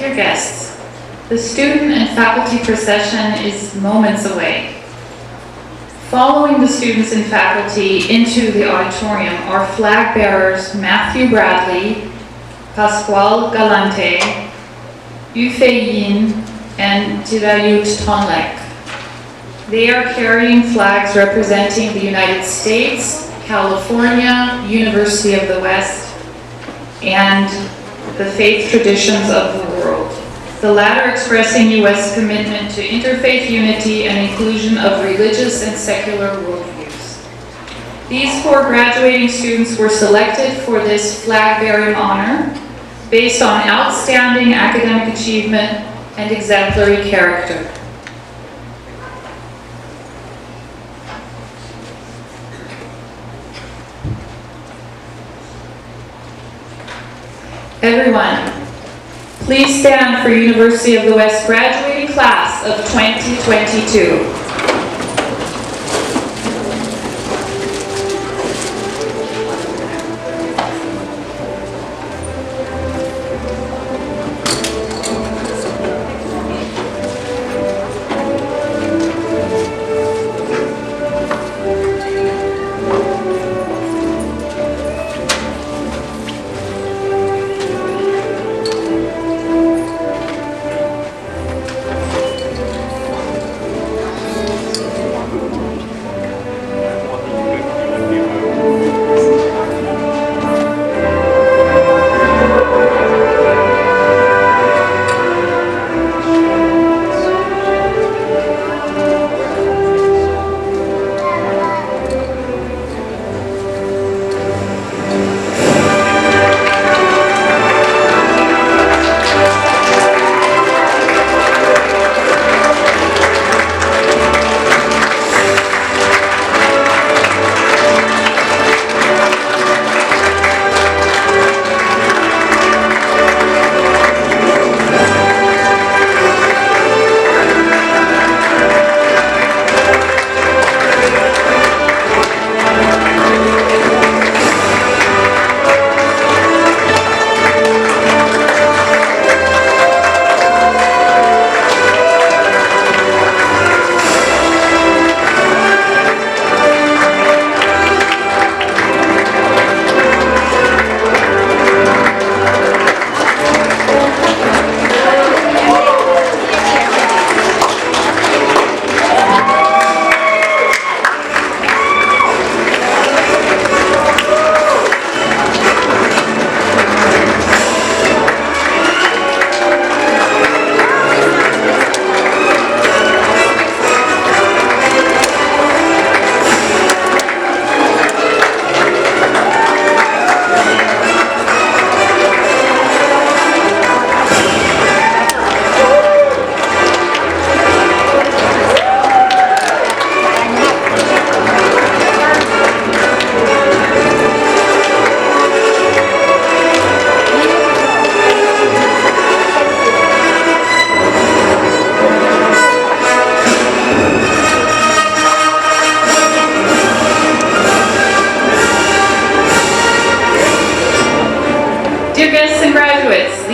Dear guests, the student and faculty procession is moments away. Following the students and faculty into the auditorium are flag bearers Matthew Bradley, Pasquale Galante, Yufei Yin, and Jirayut Tonlek. They are carrying flags representing the United States, California, University of the West, and the faith traditions of the world. The latter expressing U.S. commitment to interfaith unity and inclusion of religious and secular worldviews. These 4 graduating students were selected for this flag-bearing honor based on outstanding academic achievement and exemplary character. Everyone, please stand for University of the West graduating class of 2022.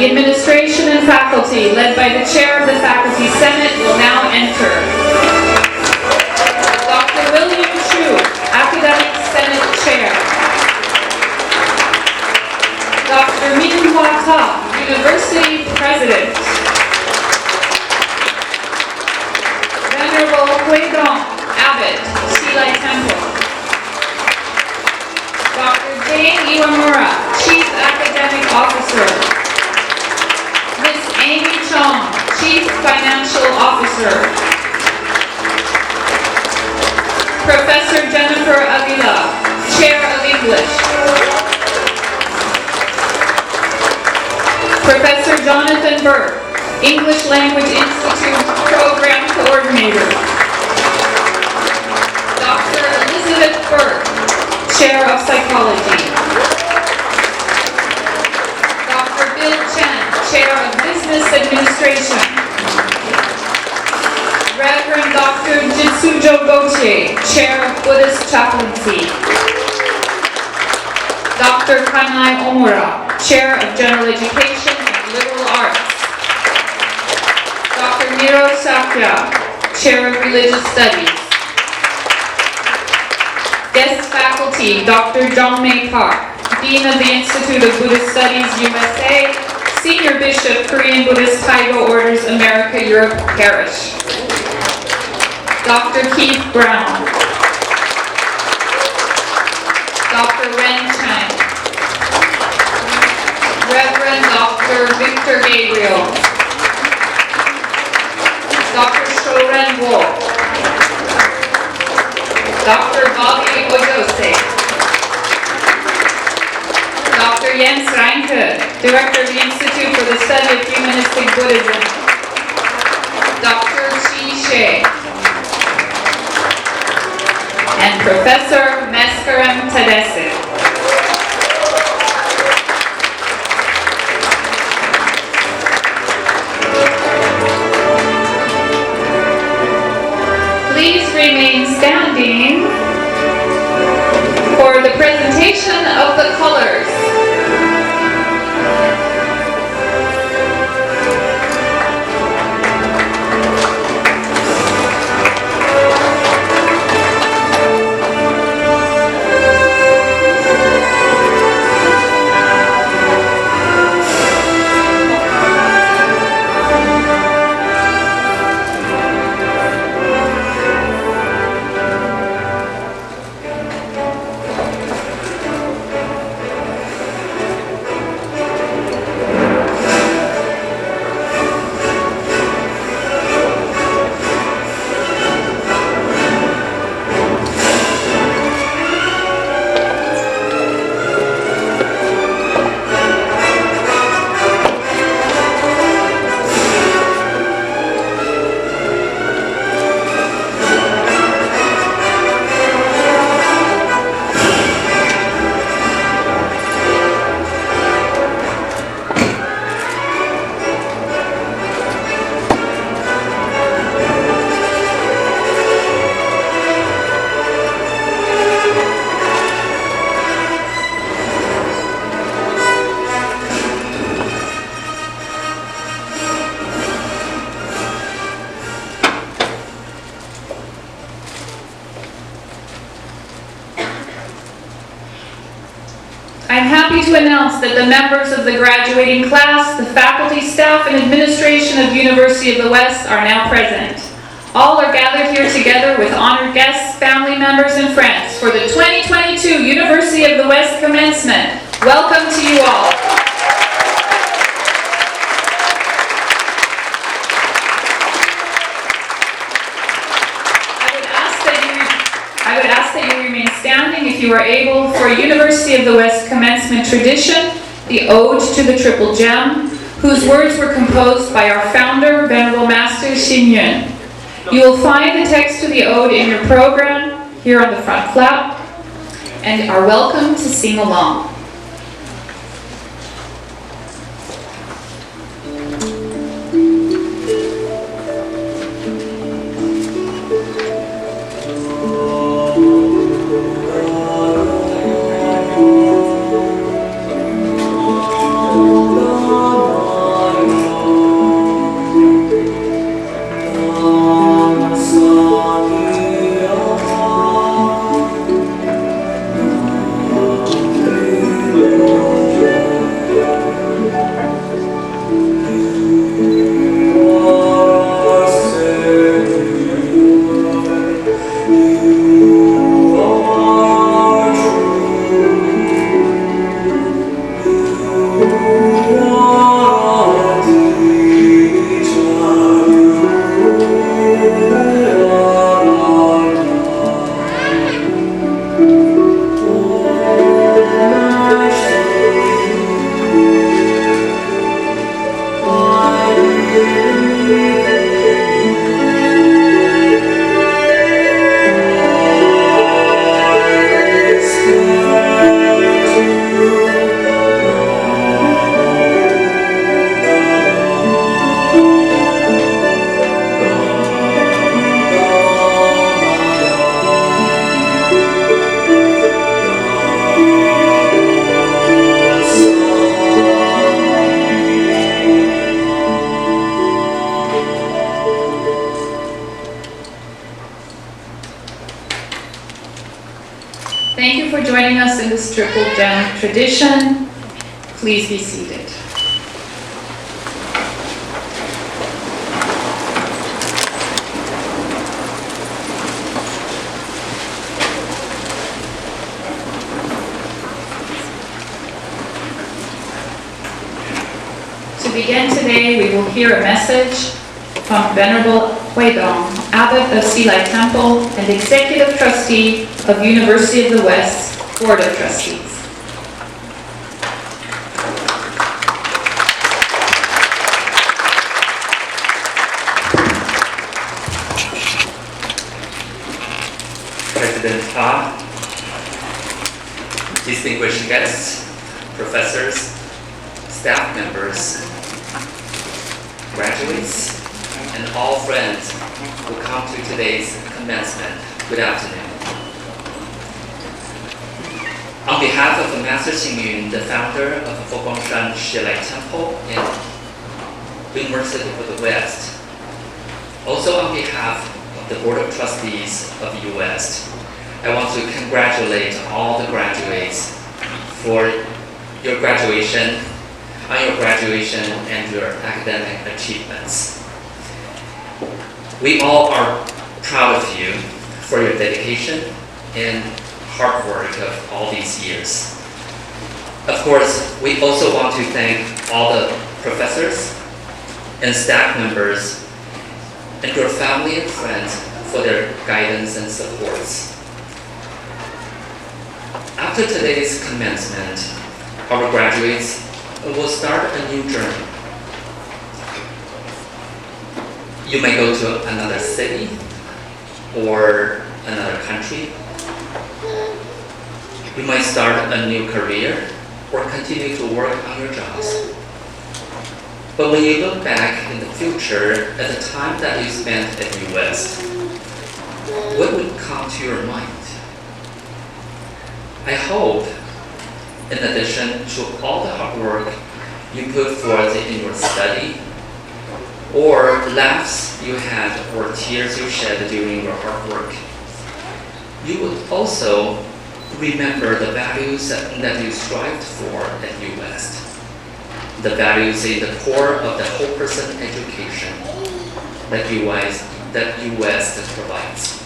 The administration and faculty, led by the chair of the Faculty Senate, will now enter. Dr. William Chu, Academic Senate Chair. Dr. Min-Hua Ta, University President. Venerable Huidong Abbot, Silai Temple. Dr. Dane Iwamura, Chief Academic Officer. Amy Chong, Chief Financial Officer. Professor Jennifer Avila, Chair of English. Professor Jonathan Burke, English Language Institute Program Coordinator. Dr. Elizabeth Burke, Chair of Psychology. Dr. Bill Chen, Chair of Business Administration. Reverend Dr. Jitsujo Gautier, Chair of Buddhist Chaplaincy. Dr. Kanai Omura, Chair of General Education and Liberal Arts. Sumiro Sakya, Chair of Religious Studies. Guest faculty, Dr. Jongmei Park, Dean of the Institute of Buddhist Studies, USA, Senior Bishop, Korean Buddhist Taigo Orders, America, Europe, Parish. Dr. Keith Brown. Dr. Ren Chang. Reverend Dr. Victor Gabriel. Dr. Shoren Wo. Dr. Bobby Oyose. Dr. Jens Reinke, Director of the Institute for the Study of Humanistic Buddhism. Dr. Chi She. And Professor Meskarem Tadesse. Please remain standing for the presentation of the colors. I'm happy to announce that the members of the graduating class, the faculty, staff, and administration of University of the West are now present. All are gathered here together with honored guests, family members, and friends for the 2022 University of the West Commencement. Welcome to you all. I would ask that you remain standing if you are able for University of the West Commencement tradition, the Ode to the Triple Gem, whose words were composed by our founder, Venerable Master Xin Yun. You will find the text to the Ode in your program here on the front flap and are welcome to sing along. Thank you. trickled down tradition. Please be seated. To begin today, we will hear a message from Venerable Huidong, Abbot of Silai Temple and Executive Trustee of University of the West Board of Trustees. President Ha, distinguished guests, professors, staff members, graduates, and all friends who come to today's commencement. Good afternoon. On behalf of Master Xingyun, the founder of the Foguangshan Shilai Temple and University of the West, also on behalf of the Board of Trustees of the U.S., I want to congratulate all the graduates for your graduation, and your academic achievements. We all are proud of you for your dedication and hard work of all these years. Of course, we also want to thank all the professors and staff members and your family and friends for their guidance and supports. After today's commencement, our graduates will start a new journey. You may go to another city or another country. You might start a new career or continue to work on your jobs. But when you look back in the future at the time that you spent at U.S., what would come to your mind? I hope, in addition to all the hard work you put forth in your study, or laughs you had or tears you shed during your hard work, you would also remember the values that you strived for at U.S., the values in the core of the whole person education that U.S. provides.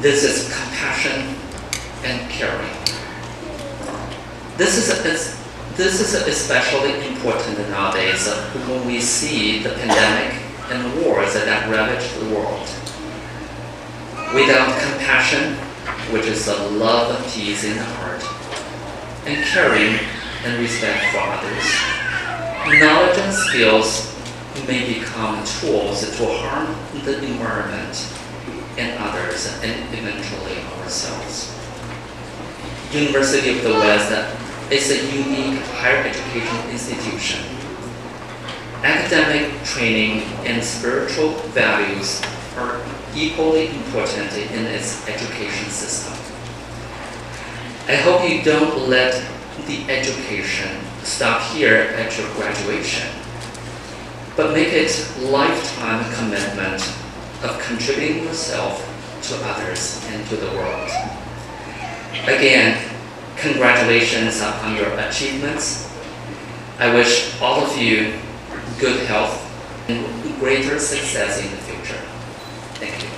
This is compassion and caring. This is especially important nowadays when we see the pandemic and wars that ravage the world. Without compassion, which is the love and peace in the heart, and caring and respect for others, knowledge and skills may become tools to harm the environment and others, and eventually ourselves. University of the West is a unique higher education institution. Academic training and spiritual values are equally important in its education system. I hope you don't let the education stop here at your graduation, but make it a lifetime commitment of contributing yourself to others and to the world. Again, congratulations on your achievements. I wish all of you good health and greater success in the future. Thank you.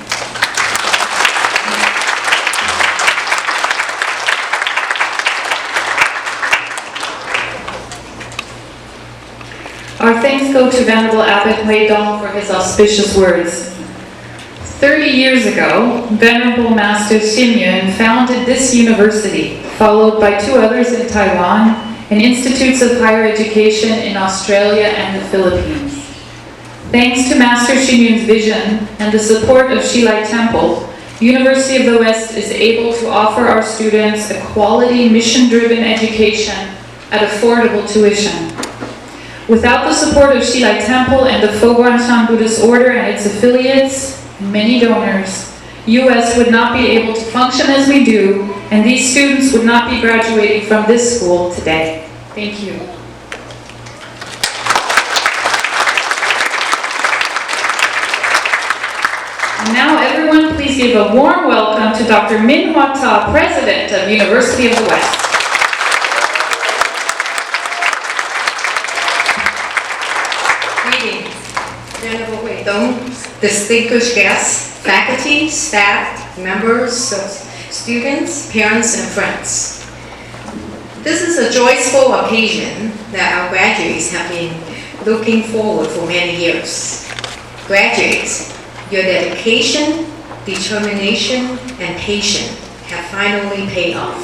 Our thanks go to Venerable Abbot Huidong for his auspicious words. 30 years ago, Venerable Master Xingyun founded this university, followed by 2 others in Taiwan and institutes of higher education in Australia and the Philippines. Thanks to Master Xingyun's vision and the support of Shilai Temple, University of the West is able to offer our students a quality, mission-driven education at affordable tuition. Without the support of Shilai Temple and the Foguangshan Buddhist Order and its affiliates, and many donors, U.S. would not be able to function as we do, and these students would not be graduating from this school today. Thank you. And now everyone everyone please give a warm welcome to Dr. Min Hwa Ta, President of University of the West. Greetings, Venerable Hui Dong, distinguished guests, faculty, staff, members, students, parents, and friends. This is a joyful occasion that our graduates have been looking forward for many years. Graduates, your dedication, determination, and patience have finally paid off.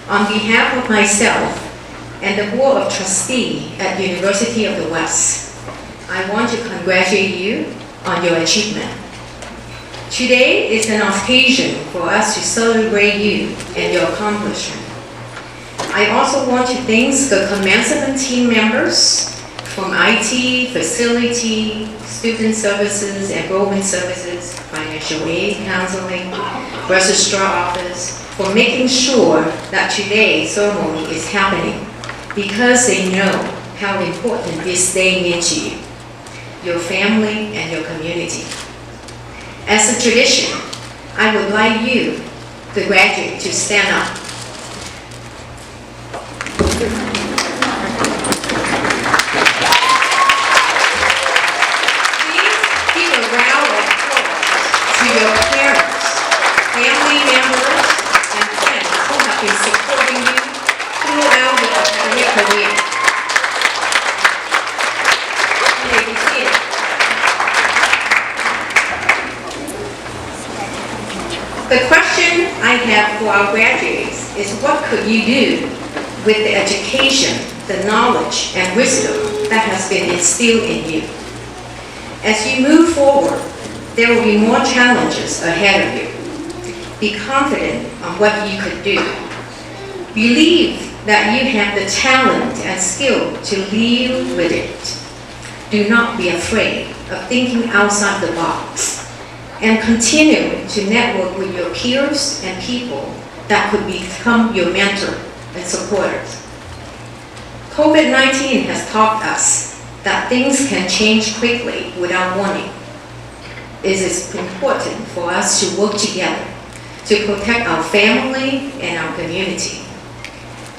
On behalf of myself and the Board of Trustees at University of the West, I want to congratulate you on your achievement. Today is an occasion for us to celebrate you and your accomplishment. I also want to thank the commencement team members from IT, facility, student services, enrollment services, financial aid, counseling, registrar office, for making sure that today's ceremony is happening because they know how important this day means to you, your family, and your community. As a tradition, I would like you, the graduate, to stand up. Your parents, family members, and friends who have been supporting you throughout your academic career. You may be seated. The question I have for our graduates is, what could you do with the education, the knowledge, and wisdom that has been instilled in you? As you move forward, there will be more challenges ahead of you. Be confident on what you could do. Believe that you have the talent and skill to deal with it. Do not be afraid of thinking outside the box, and continue to network with your peers and people that could become your mentor and supporters. COVID-19 has taught us that things can change quickly without warning. It is important for us to work together to protect our family and our community.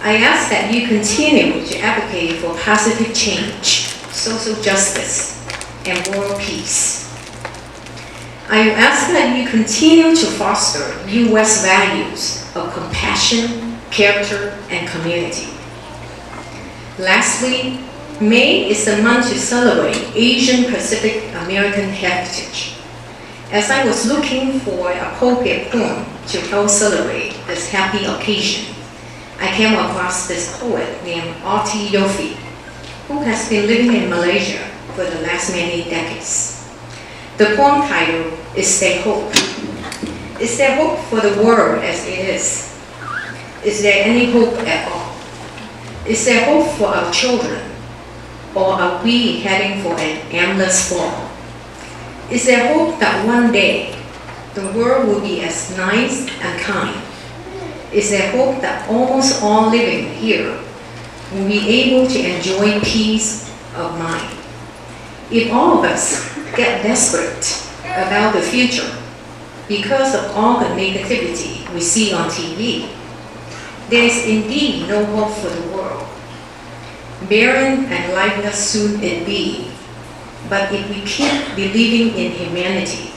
I ask that you continue to advocate for positive change, social justice, and world peace. I ask that you continue to foster U.S. values of compassion, character, and community. Lastly, May is the month to celebrate Asian Pacific American heritage. As I was looking for an appropriate poem to help celebrate this happy occasion, I came across this poet named Oti Yofi, who has been living in Malaysia for the last many decades. The poem title is Stay Hope. Is there hope for the world as it is? Is there any hope at all? Is there hope for our children? Or are we heading for an endless fall? Is there hope that one day the world will be as nice and kind? Is there hope that almost all living here will be able to enjoy peace of mind? If all of us get desperate about the future because of all the negativity we see on TV, there is indeed no hope for the world. Barren and lifeless soon it be. But if we keep believing in humanity,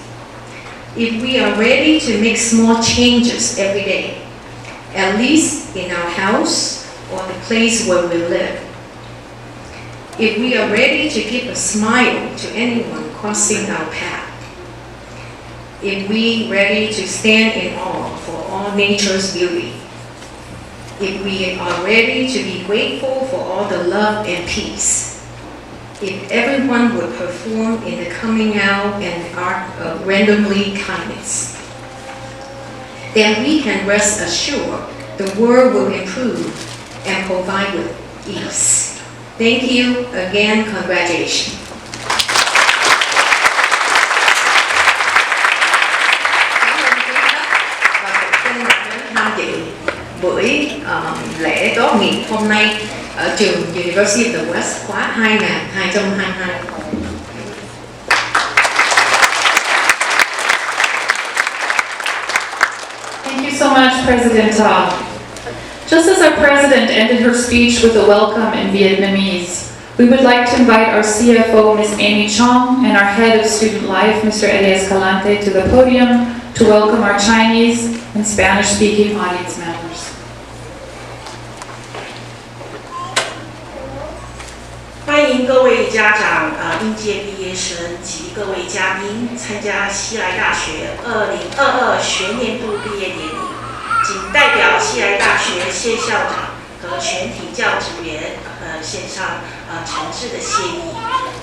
if we are ready to make small changes every day, at least in our house or the place where we live, if we are ready to give a smile to anyone crossing our path, if we are ready to stand in awe for all nature's beauty, if we are ready to be grateful for all the love and peace, if everyone would perform in the coming out and art of randomly kindness, then we can rest assured the world will improve and provide with ease. Thank you again, congratulations. Tham dự buổi lễ tốt nghiệp hôm nay ở trường University of the West khóa 2022. so much, President Ta. Just as our president ended her speech with a welcome in Vietnamese, we would like to invite our CFO, Ms. Amy Chong, and our head of student life, Mr. Elias Calante, to the podium to welcome our Chinese and Spanish-speaking audience members. 欢迎各位家长、应届毕业生及各位嘉宾参加西来大学2022学年度毕业典礼。仅代表西来大学谢校长和全体教职员献上诚挚的谢意。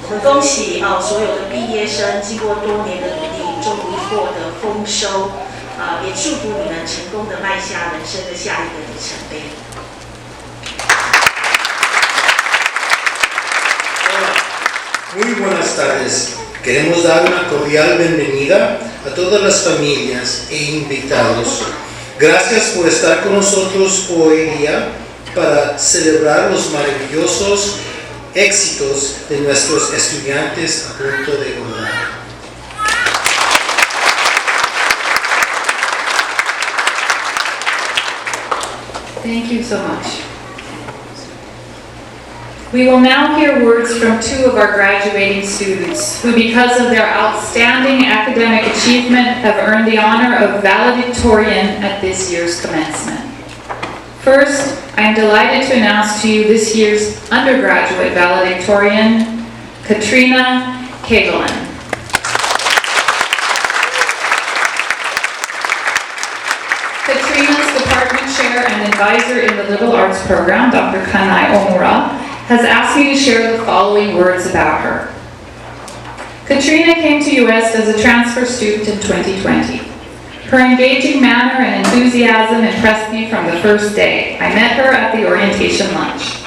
我们恭喜所有的毕业生经过多年的努力，终于获得丰收。也祝福你们成功的迈下人生的下一个里程碑。 Muy buenas tardes. Queremos dar una cordial bienvenida a todas las familias e invitados. Gracias por estar con nosotros hoy día para celebrar los maravillosos éxitos de nuestros estudiantes a punto de graduar. Thank you so much. We will now hear words from two of our graduating students who, because of their outstanding academic achievement, have earned the honor of valedictorian at this year's commencement. First, I am delighted to announce to you this year's undergraduate valedictorian, Katrina Kagelin. Katrina's department chair and advisor in the Liberal Arts program, Dr. Kanai Omura, has asked me to share the following words about her. Katrina came to U.S. as a transfer student in 2020. Her engaging manner and enthusiasm impressed me from the first day. I met her at the orientation lunch.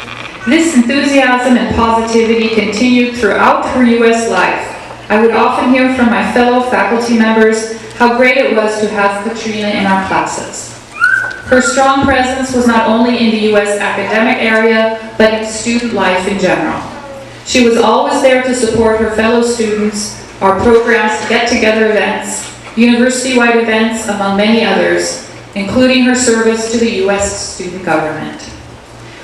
This enthusiasm and positivity continued throughout her U.S. life. I would often hear from my fellow faculty members how great it was to have Katrina in our classes. Her strong presence was not only in the U.S. academic area, but in student life in general. She was always there to support her fellow students, our programs, get-together events, university-wide events, among many others, including her service to the U.S. student government.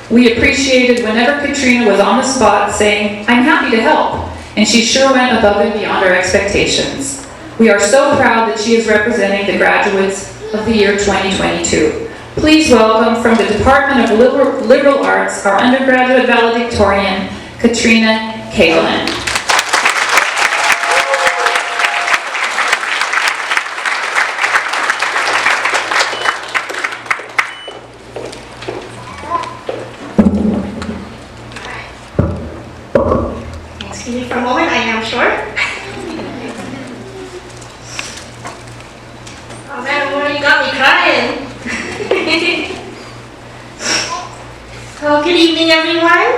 We appreciated whenever Katrina was on the spot saying, "I'm happy to help," and she sure went above and beyond our expectations. We are so proud that she is representing the graduates of the year 2022. Please welcome from the Department of Liberal Arts, our undergraduate valedictorian, Katrina Kagelin. Excuse me for a moment, I am short. Oh man, Amor, you got me crying. Well, good evening, everyone.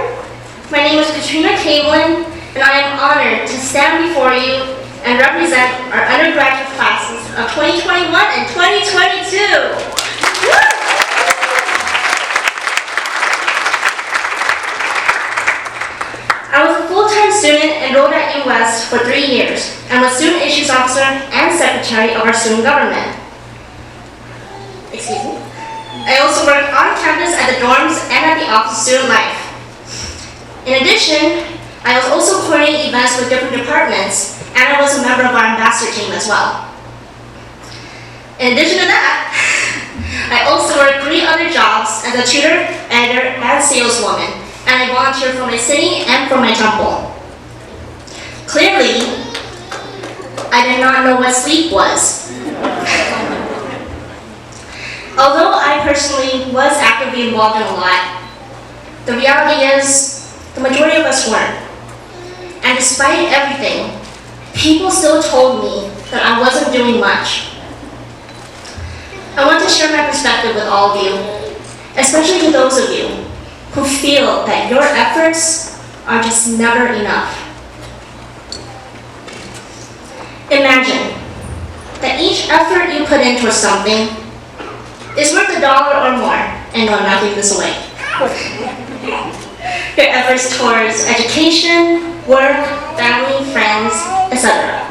My name is Katrina Kagelin, and I am honored to stand before you and represent our undergraduate classes of 2021 and 2022. I was a full-time student enrolled at US for 3 years and was Student Issues Officer and Secretary of our student government. Excuse me. I also worked on campus at the dorms and at the Office of Student Life. In addition, I was also coordinating events with different departments, and I was a member of our ambassador team as well. In addition to that, I also worked 3 other jobs as a tutor, editor, and saleswoman, and I volunteered for my city and for my temple. Clearly, I did not know what sleep was. Although I personally was actively involved in a lot, the reality is the majority of us weren't. And despite everything, people still told me that I wasn't doing much. I want to share my perspective with all of you, especially to those of you who feel that your efforts are just never enough. Imagine that each effort you put into something is worth $1 or more, and no, I'm not giving this away. Your efforts towards education, work, family, friends, etc.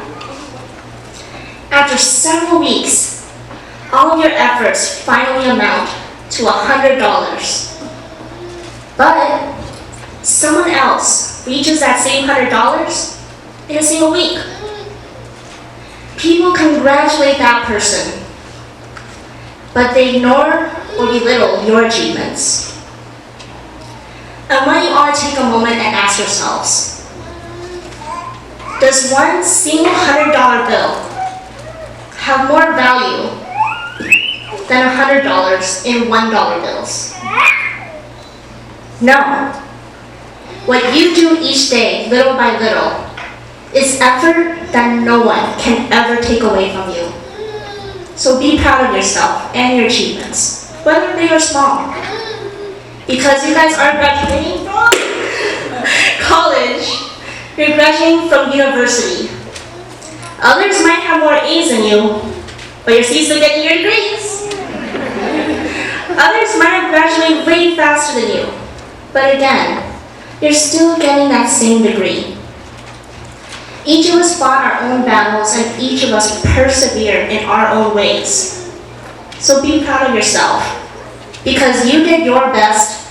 After several weeks, all of your efforts finally amount to $100. But someone else reaches that same $100 in a single week. People congratulate that person, but they ignore or belittle your achievements. I want you all to take a moment and ask yourselves, does one single $100 bill have more value than $100 in $1 bills? No. What you do each day, little by little, is effort that no one can ever take away from you. So be proud of yourself and your achievements, whether big or small. Because you guys aren't graduating from college, you're graduating from university. Others might have more A's than you, but you're still getting your degrees. Others might have graduated way faster than you, but again, you're still getting that same degree. Each of us fought our own battles and each of us persevered in our own ways. So be proud of yourself, because you did your best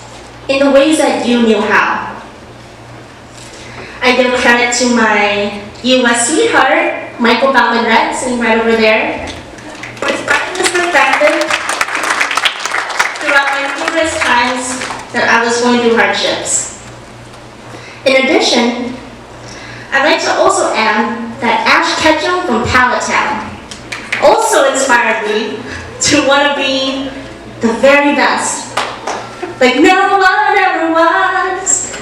in the ways that you knew how. I give credit to my US sweetheart, Michael Balman-Rett, sitting right over there, for inspiring this perspective throughout my numerous times that I was going through hardships. In addition, I'd like to also add that Ash Ketchum from Palatown also inspired me to want to be the very best, like no one ever was.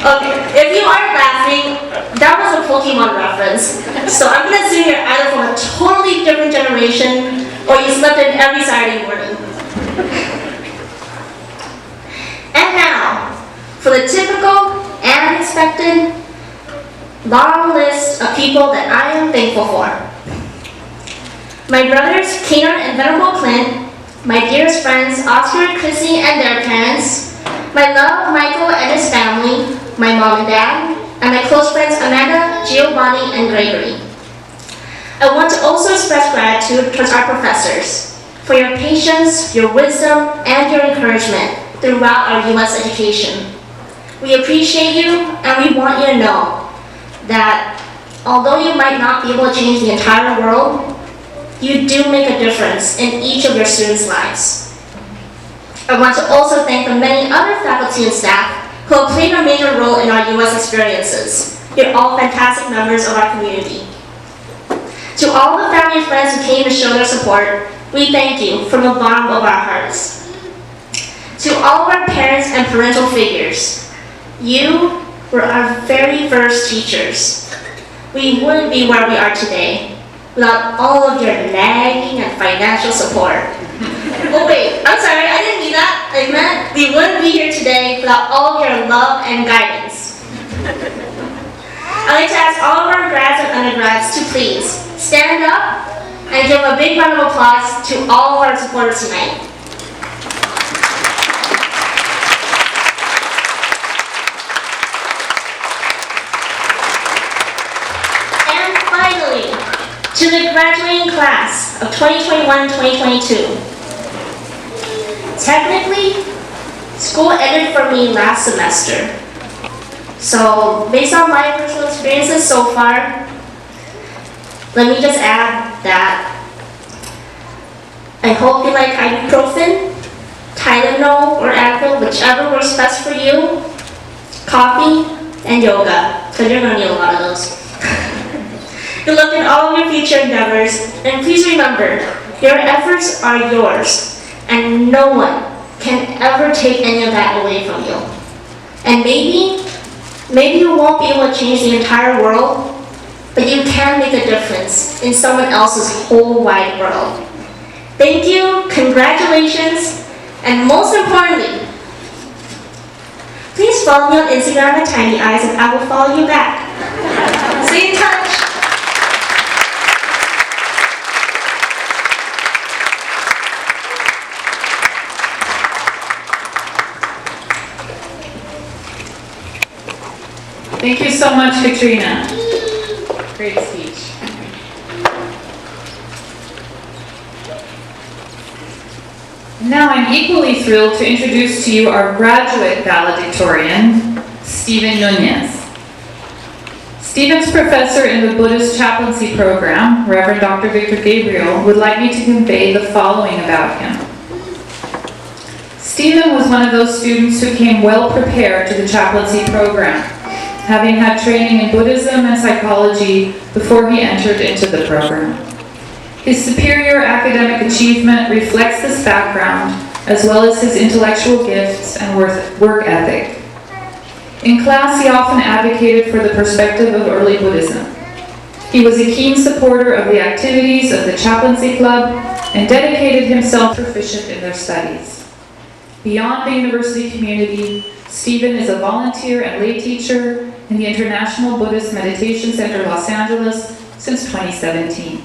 Okay, if you aren't laughing, that was a Pokemon reference. So I'm gonna assume you're either from a totally different generation or you slept in every Saturday morning. And now, for the typical and expected long list of people that I am thankful for. My brothers, Keenan and Venerable Clint, my dearest friends, Oscar and Chrissy and their parents, my love, Michael and his family, my mom and dad, and my close friends Amanda, Giovanni, and Gregory. I want to also express gratitude towards our professors for your patience, your wisdom, and your encouragement throughout our U.S. education. We appreciate you, and we want you to know that although you might not be able to change the entire world, you do make a difference in each of your students' lives. I want to also thank the many other faculty and staff who have played a major role in our U.S. experiences. You're all fantastic members of our community. To all the family and friends who came to show their support, we thank you from the bottom of our hearts. To all of our parents and parental figures, you were our very first teachers. We wouldn't be where we are today without all of your nagging and financial support. Oh wait, I'm sorry, I didn't mean that. I meant we wouldn't be here today without all of your love and guidance. I'd like to ask all of our grads and undergrads to please stand up and give a big round of applause to all of our supporters tonight. To the graduating class of 2021-2022. Technically, school ended for me last semester. So, based on my personal experiences so far, let me just add that I hope you like ibuprofen, Tylenol, or Advil, whichever works best for you, coffee, and yoga, because you're going to need a lot of those. Good luck in all of your future endeavors, and please remember, your efforts are yours, and no one can ever take any of that away from you. And maybe you won't be able to change the entire world, but you can make a difference in someone else's whole wide world. Thank you, congratulations, and most importantly, please follow me on Instagram at Tiny Eyes, and I will follow you back. Stay in touch. Thank you so much, Katrina. Great speech. Now I'm equally thrilled to introduce to you our graduate valedictorian, Stephen Nunez. Stephen's professor in the Buddhist chaplaincy program, Reverend Dr. Victor Gabriel, would like me to convey the following about him. Stephen was one of those students who came well prepared to the chaplaincy program, having had training in Buddhism and psychology before he entered into the program. His superior academic achievement reflects this background, as well as his intellectual gifts and work ethic. In class, he often advocated for the perspective of early Buddhism. He was a keen supporter of the activities of the chaplaincy club and dedicated himself proficient in their studies. Beyond the university community, Stephen is a volunteer and lay teacher in the International Buddhist Meditation Center, Los Angeles, since 2017.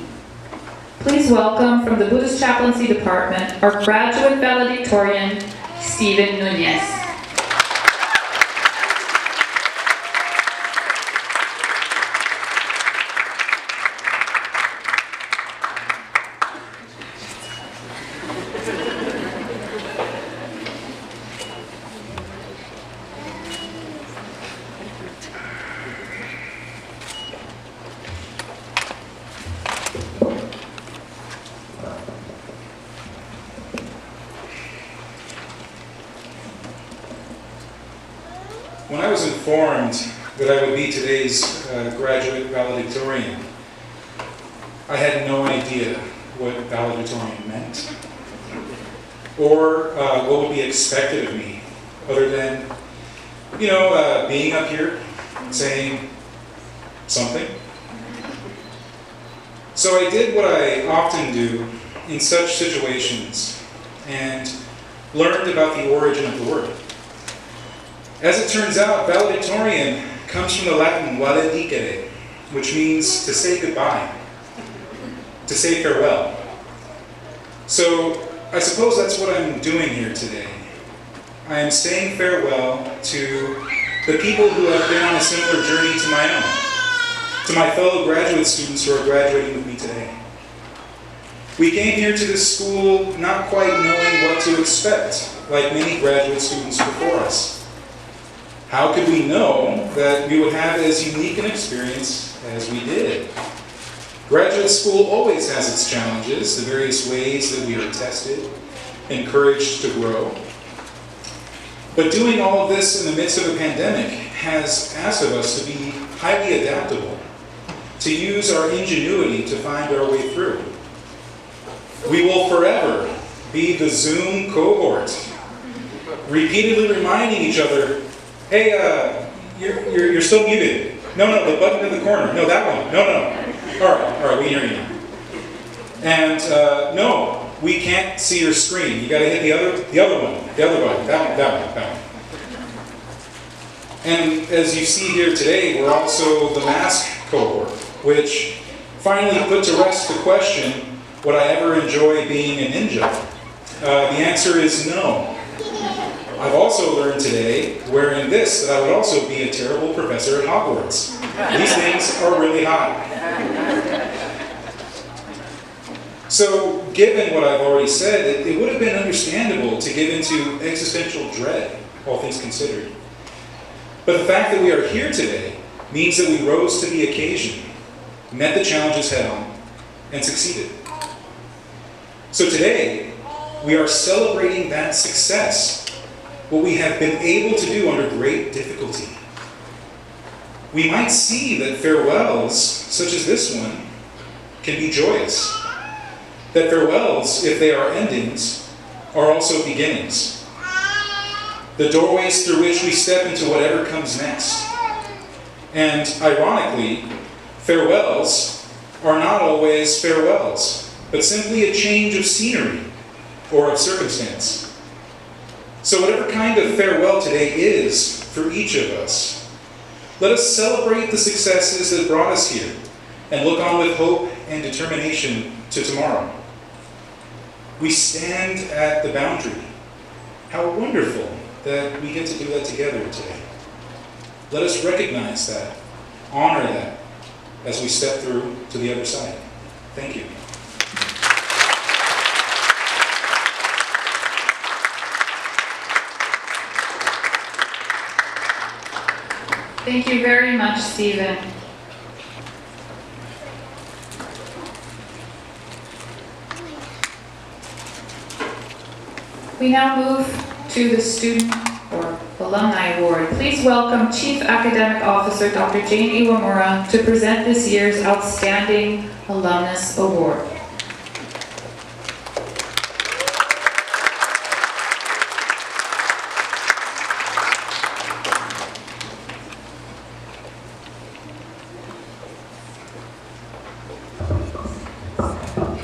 Please welcome from the Buddhist Chaplaincy Department, our graduate valedictorian, Stephen Nunez. When I was informed that I would be today's graduate valedictorian, I had no idea what valedictorian meant or what would be expected of me other than, being up here saying something. So I did what I often do in such situations and learned about the origin of the word. As it turns out, valedictorian comes from the Latin valedicere, which means to say goodbye, to say farewell. So I suppose that's what I'm doing here today. I am saying farewell to the people who have been on a similar journey to my own, to my fellow graduate students who are graduating with me today. We came here to this school not quite knowing what to expect, like many graduate students before us. How could we know that we would have as unique an experience as we did? Graduate school always has its challenges, the various ways that we are tested, encouraged to grow. But doing all of this in the midst of a pandemic has asked of us to be highly adaptable, to use our ingenuity to find our way through. We will forever be the Zoom cohort, repeatedly reminding each other, hey, you're still muted. No, the button in the corner. No, that one. No. All right, we hear you now. And no, we can't see your screen. You got to hit the other one, the other button, that one. And as you see here today, we're also the mask cohort, which finally put to rest the question, would I ever enjoy being a ninja? The answer is no. I've also learned today, wearing this, that I would also be a terrible professor at Hogwarts. These things are really hot. So, given what I've already said, it would have been understandable to give into existential dread, all things considered. But the fact that we are here today means that we rose to the occasion, met the challenges head on, and succeeded. So today, we are celebrating that success, what we have been able to do under great difficulty. We might see that farewells, such as this one, can be joyous. That farewells, if they are endings, are also beginnings. The doorways through which we step into whatever comes next. And ironically, farewells are not always farewells, but simply a change of scenery or of circumstance. So whatever kind of farewell today is for each of us, let us celebrate the successes that brought us here and look on with hope and determination to tomorrow. We stand at the boundary. How wonderful that we get to do that together today. Let us recognize that, honor that, as we step through to the other side. Thank you. Thank you very much, Stephen. We now move to the Student or Alumni Award. Please welcome Chief Academic Officer Dr. Jane Iwamura to present this year's Outstanding Alumnus Award.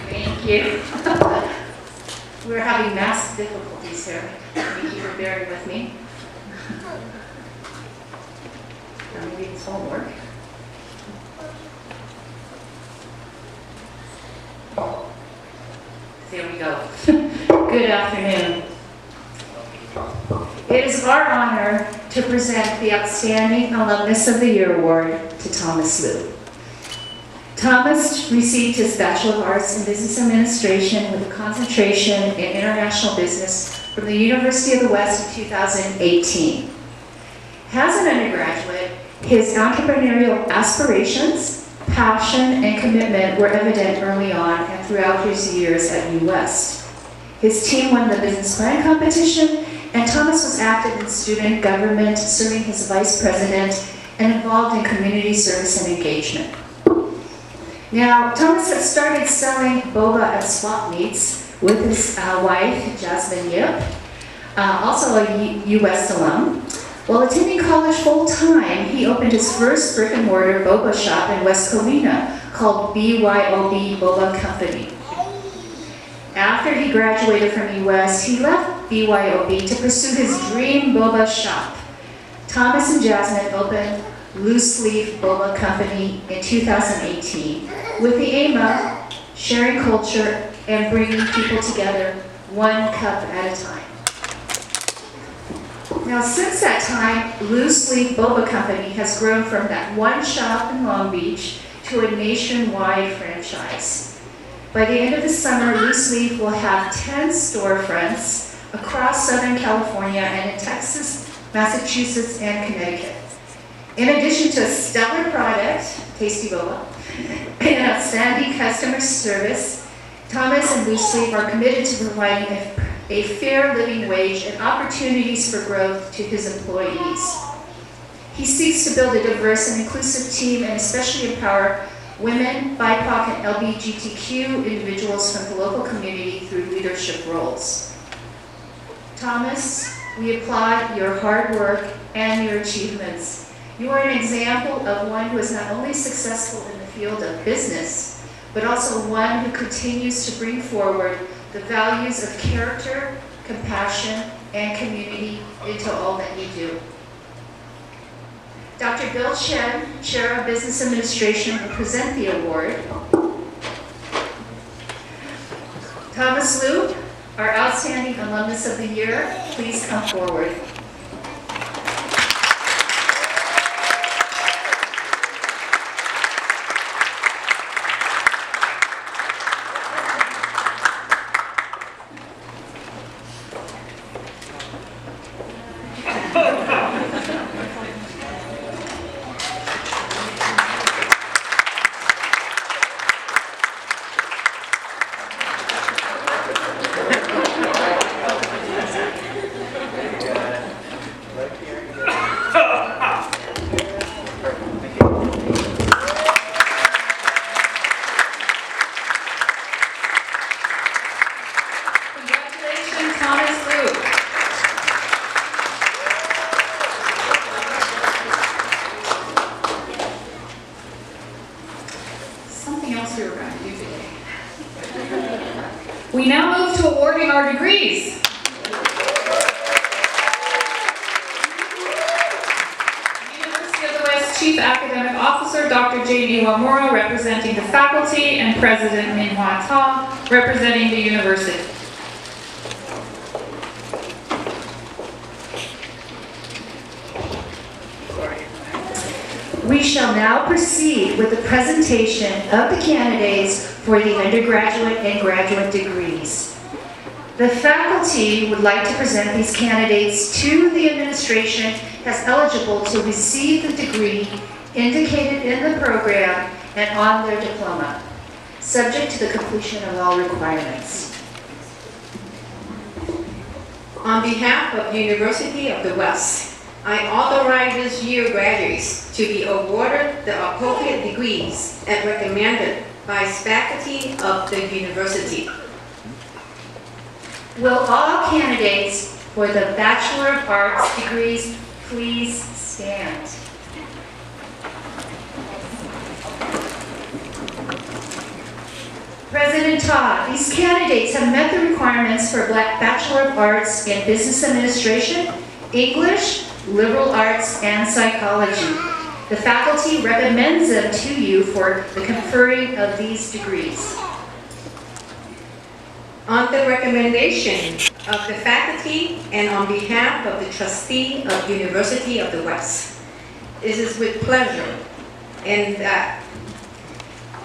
Thank you. We're having massive difficulties here. Thank you for bearing with me. Maybe it's homework. There we go. Good afternoon. It is our honor to present the Outstanding Alumnus of the Year Award to Thomas Liu. Thomas received his Bachelor of Arts in Business Administration with a concentration in International Business from the University of the West in 2018. As an undergraduate, his entrepreneurial aspirations, passion, and commitment were evident early on and throughout his years at UWest. His team won the business plan competition, and Thomas was active in student government, serving as vice president, and involved in community service and engagement. Now, Thomas had started selling boba at swap meets with his wife, Jasmine Yip, also a UWest alum. While attending college full-time, he opened his first brick-and-mortar boba shop in West Covina called BYOB Boba Company. After he graduated from UWest, he left BYOB to pursue his dream boba shop. Thomas and Jasmine opened Loose Leaf Boba Company in 2018 with the aim of sharing culture and bringing people together one cup at a time. Now, since that time, Loose Leaf Boba Company has grown from that one shop in Long Beach to a nationwide franchise. By the end of the summer, Loose Leaf will have 10 storefronts across Southern California and in Texas, Massachusetts, and Connecticut. In addition to a stellar product, tasty boba, and outstanding customer service, Thomas and Loose Leaf are committed to providing a fair living wage and opportunities for growth to his employees. He seeks to build a diverse and inclusive team and especially empower women, BIPOC, and LGBTQ individuals from the local community through leadership roles. Thomas, we applaud your hard work and your achievements. You are an example of one who is not only successful in the field of business, but also one who continues to bring forward the values of character, compassion, and community into all that you do. Dr. Bill Chen, Chair of Business Administration, will present the award. Thomas Liu, our Outstanding Alumnus of the Year, please come forward. We now move to awarding our degrees. University of the West Chief Academic Officer Dr. Jane Iwamura representing the faculty and President Minhua Ta representing the university. We shall now proceed with the presentation of the candidates for the undergraduate and graduate degrees. The faculty would like to present these candidates to the administration as eligible to receive the degree indicated in the program and on their diploma, subject to the completion of all requirements. On behalf of the University of the West, I authorize this year graduates to be awarded the appropriate degrees as recommended by faculty of the university. Will all candidates for the Bachelor of Arts degrees please stand? President Todd, these candidates have met the requirements for Bachelor of Arts in Business Administration, English, Liberal Arts, and Psychology. The faculty recommends them to you for the conferring of these degrees. On the recommendation of the faculty and on behalf of the trustee of University of the West, it is with pleasure and that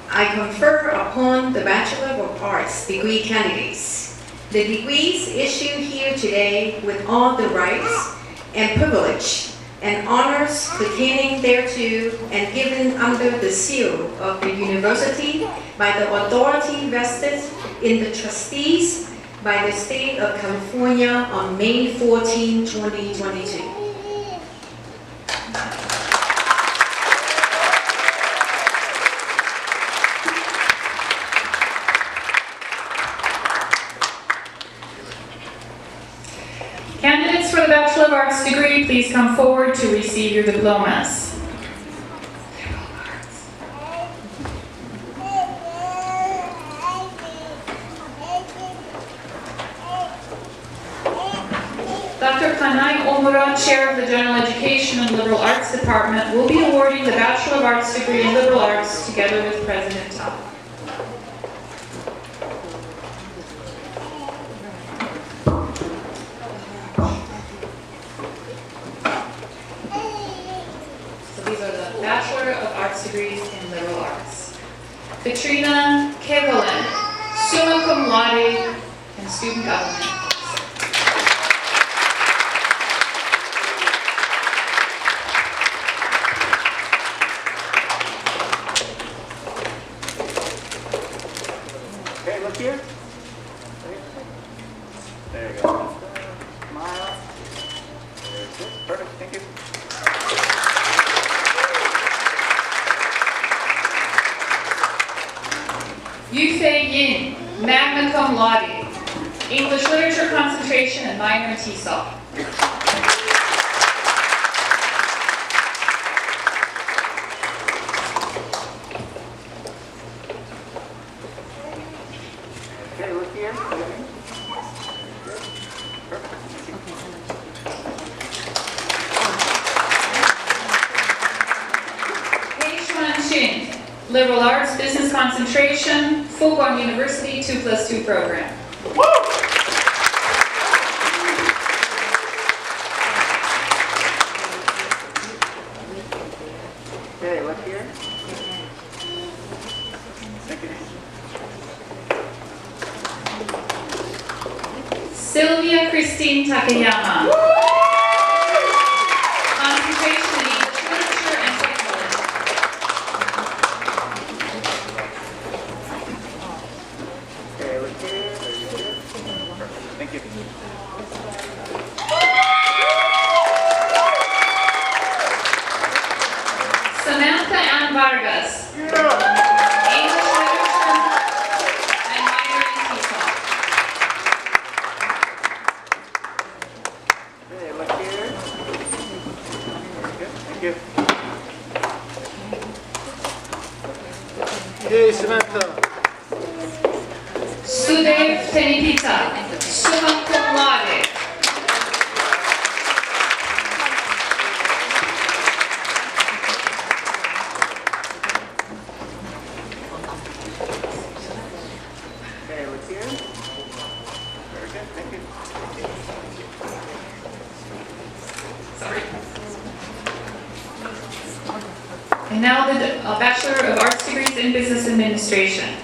I confer upon the Bachelor of Arts degree candidates the degrees issued here today with all the rights and privilege and honors pertaining thereto and given under the seal of the university by the authority vested in the trustees by the state of California on May 14, 2022. Candidates for the Bachelor of Arts degree, please come forward to receive your diplomas. Dr. Kanai Omura, Chair of the General Education and Liberal Arts Department, will be awarding the Bachelor of Arts degree in Liberal Arts together with President Todd. Bachelor of Arts degrees in Liberal Arts. Katrina Kevelin, summa cum laude in Student Government. Okay, look here. There you go. Smile. There's it. Perfect. Thank you. Yufei Yin, magna cum laude, English Literature concentration and minor in TESOL. Okay, look here. Pei Chuan Chin, Liberal Arts, Business Concentration, Fuquan University 2+2 program. Okay, look here. Thank you. Sylvia Christine Takayama. Concentration in English Literature and Psychology. Okay, look here. There you go. Perfect. Thank you. Samantha Ann Vargas. English Literature and minor in TESOL. Okay, look here. Very good. Thank you. Hey, Samantha. Sudev Tenipita, summa cum laude. Okay, look here. Very good. Thank you. Sorry. And now the Bachelor of Arts degrees in Business Administration.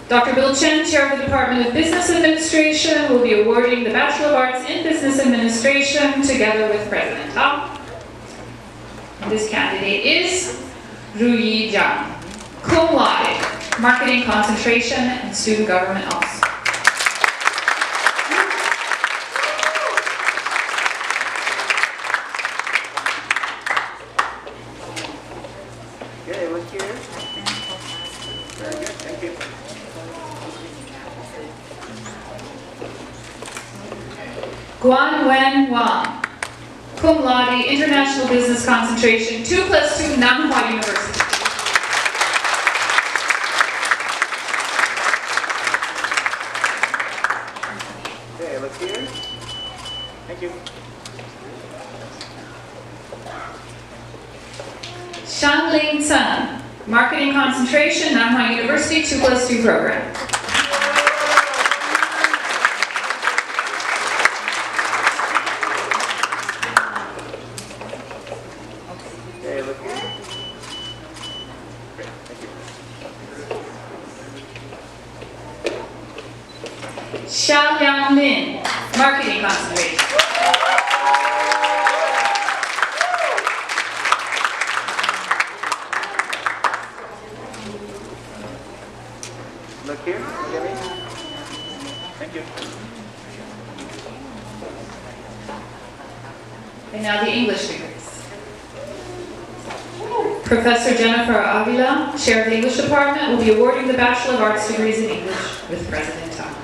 Dr. Bill Chen, Chair of the Department of Business Administration, will be awarding the Bachelor of Arts in Business Administration together with President Tom. This candidate is Ruyi Jiang, cum laude, Marketing Concentration and Student Government Officer. Okay, look here. Very good, thank you. Guan Wen Wang, cum laude, International Business Concentration, 2+2, Nanhua University. Okay, look here. Thank you. Shanling Sun, Marketing Concentration, Nanhua University, 2+2 program. Okay, look here. Great, thank you. Xiaoyang Lin, Marketing Concentration. Look here, look at me. Thank you. And now the English degrees. Professor Jennifer Avila, Chair of the English Department, will be awarding the Bachelor of Arts degrees in English with President Tom.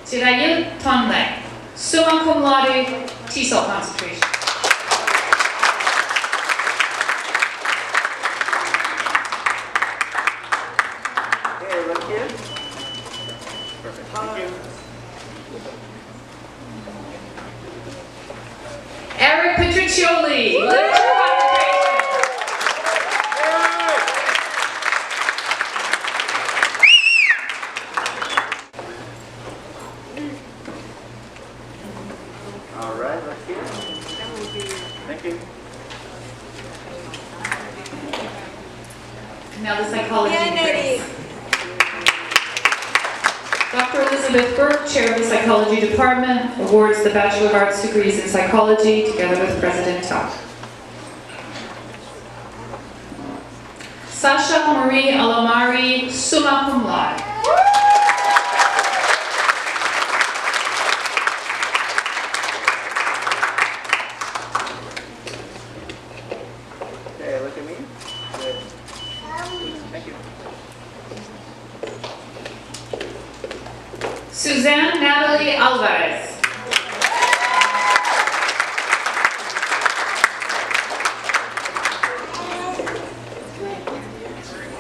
Jirayil Tonlei, summa cum laude, TESOL concentration. Okay, look here. Perfect, thank you. Eric Petriccioli, literature concentration. All right, look here. Thank you. Now the psychology degrees. Dr. Elizabeth Burke, Chair of the Psychology Department, awards the Bachelor of Arts degrees in Psychology together with President Tom. Sasha Marie Alamari, summa cum laude. Okay, look at me. Good. Thank you. Suzanne Natalie Alvarez.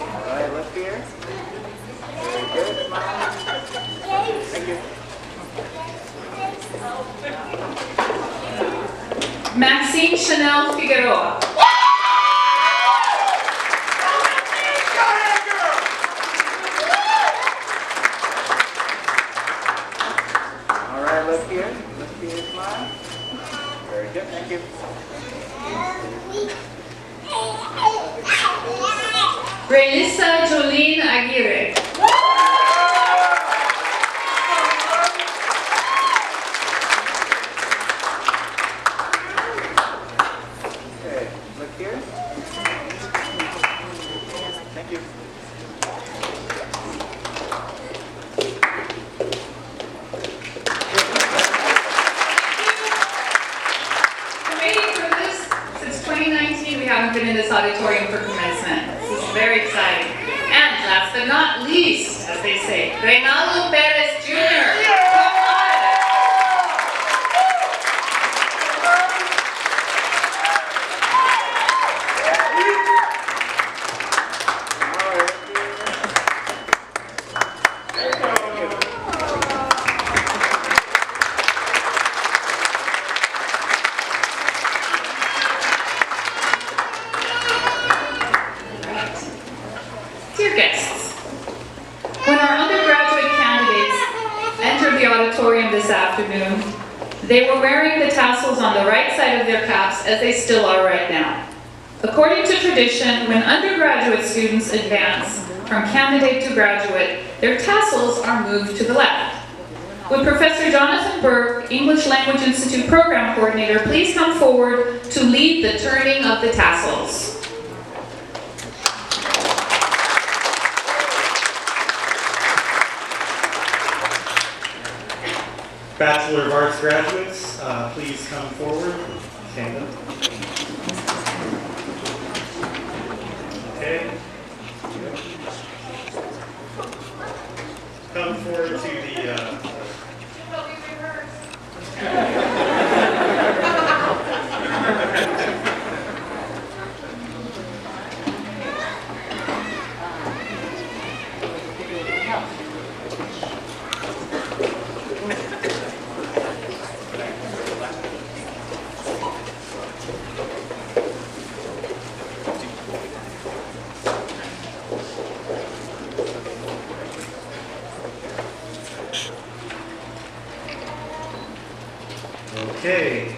All right, look here. Very good. Smile. Thank you. Maxine Chanel Figueroa. All right, look here. Look here, smile. Very good, thank you. Raelissa Jolene Aguirre. Okay, look here. Thank you. Waiting for this since 2019. We haven't been in this auditorium for commencement. This is very exciting. And last but not least, as they say, Reynaldo Perez Jr. Come on. All right, look here. Thank you. Dear guests, when our undergraduate candidates entered the auditorium this afternoon, they were wearing the tassels on the right side of their caps as they still are right now. According to tradition, when undergraduate students advance, from candidate to graduate, their tassels are moved to the left. Would Professor Jonathan Burke, English Language Institute Program Coordinator, please come forward to lead the turning of the tassels? Bachelor of Arts graduates, please come forward. Stand up. Okay. Come forward to the Okay.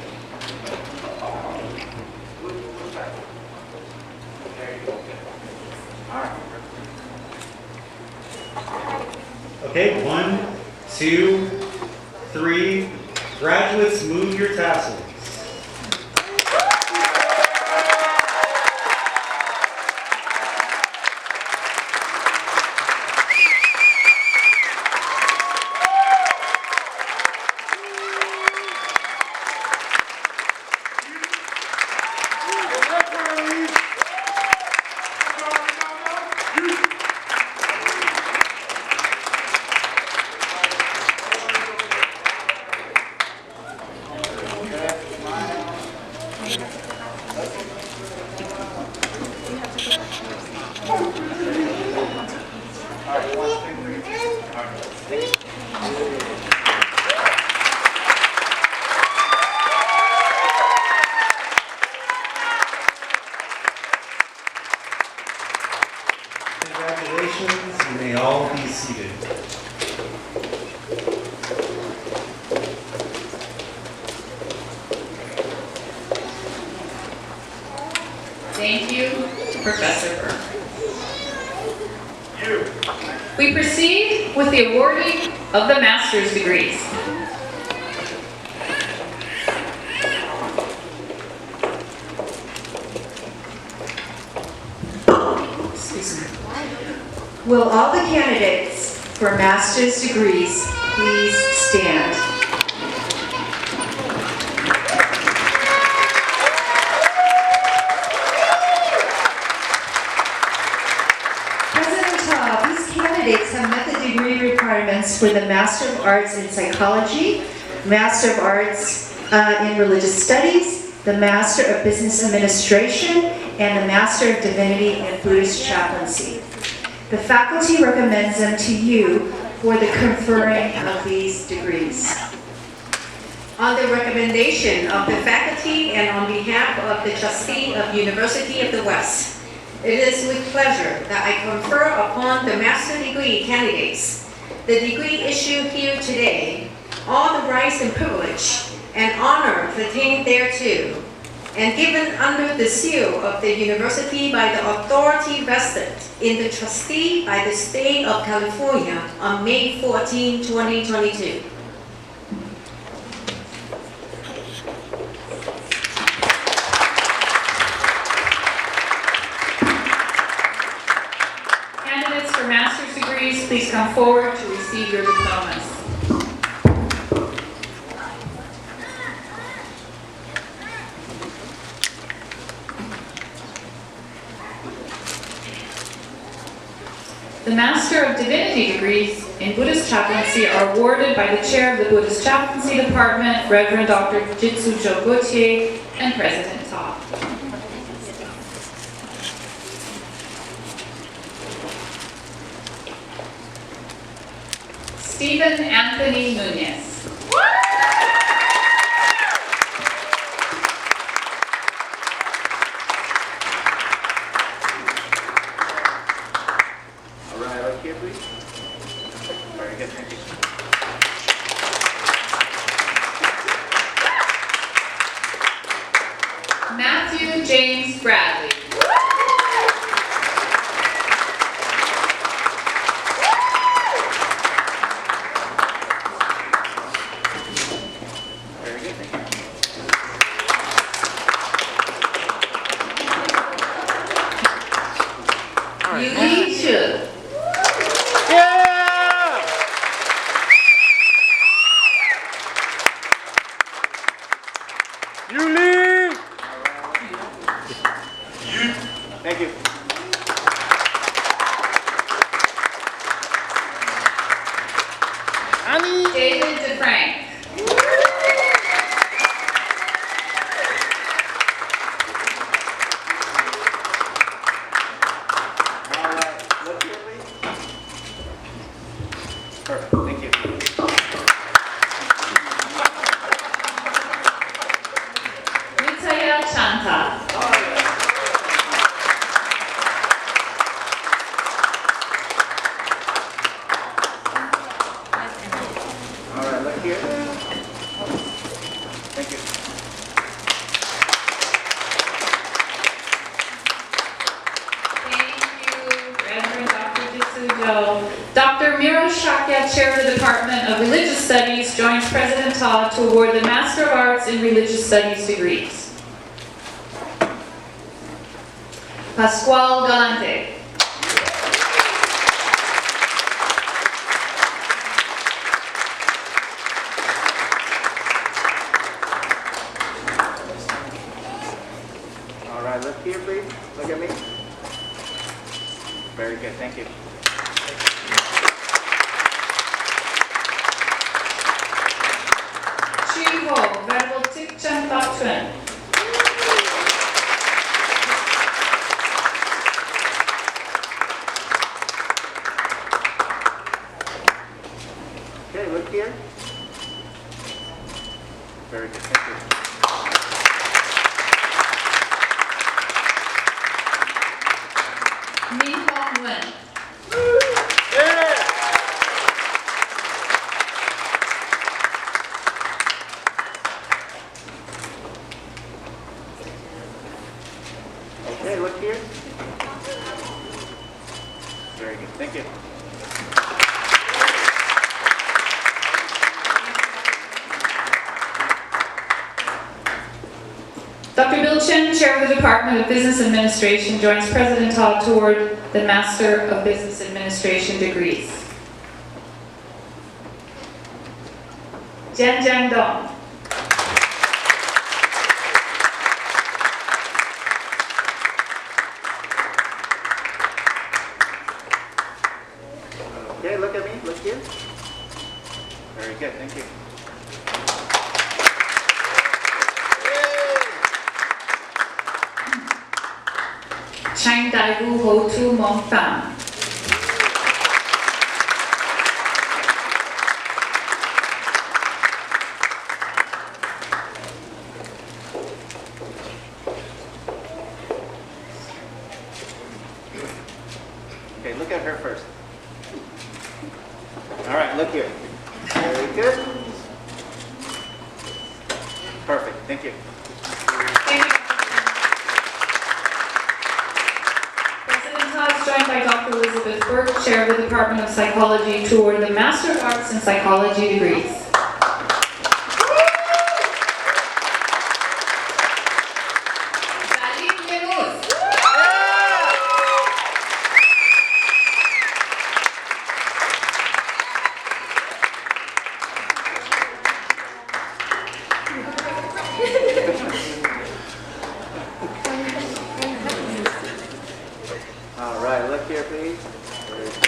Okay, 1, 2, 3. Graduates, move your tassels. Congratulations, you may all be seated. Thank you, Professor Burke. We proceed with the awarding of the master's degrees. Will all the candidates for master's degrees please stand? President Taub, these candidates have met the degree requirements for the Master of Arts in Psychology, Master of Arts in Religious Studies, the Master of Business Administration, and the Master of Divinity in Buddhist Chaplaincy. The faculty recommends them to you for the conferring of these degrees. On the recommendation of the faculty and on behalf of the trustee of University of the West, it is with pleasure that I confer upon the master degree candidates the degree issued here today, all the rights and privilege and honor pertaining thereto, and given under the seal of the university by the authority vested in the trustee by the state of California on May 14, 2022. Candidates for master's degrees, please come forward to receive your diplomas. The Master of Divinity degrees in Buddhist Chaplaincy are awarded by the Chair of the Buddhist Chaplaincy Department, Reverend Dr. Jitsu Jo Gautier, and President Taub. Stephen Anthony Nunez. Matthew James Bradley. Thank you. David DeFrank. All right, look here, please. Perfect, thank you. Ritaya Chanta. All right, look here. Thank you. Thank you, Reverend Dr. D'Souza. Dr. Mira Shakya, Chair of the Department of Religious Studies, joins President Todd to award the Master of Arts in Religious Studies degrees. Pascual Galante. All right, look here, please. Look at me. Very good, thank you. Chi Ho, Venerable Thich Bach Chuen. Okay, look here. Very good, thank you. Min Hong Nguyen. Okay, look here. Very good, thank you. Dr. Bill Chen, Chair of the Department of Business Administration, joins President Todd toward the Master of Business Administration degrees. Jian Jiang Dong. Okay, look at me, look here. Very good, thank you. Chang Dai Wu Ho Tu Mong Pham. Okay, look at her first. All right, look here. Very good. Perfect, thank you. Thank you. President Todd is joined by Dr. Elizabeth Burke, Chair of the Department of Psychology, toward the Master of Arts in Psychology degrees. Salim Yunus. All right, look here, please. Very good.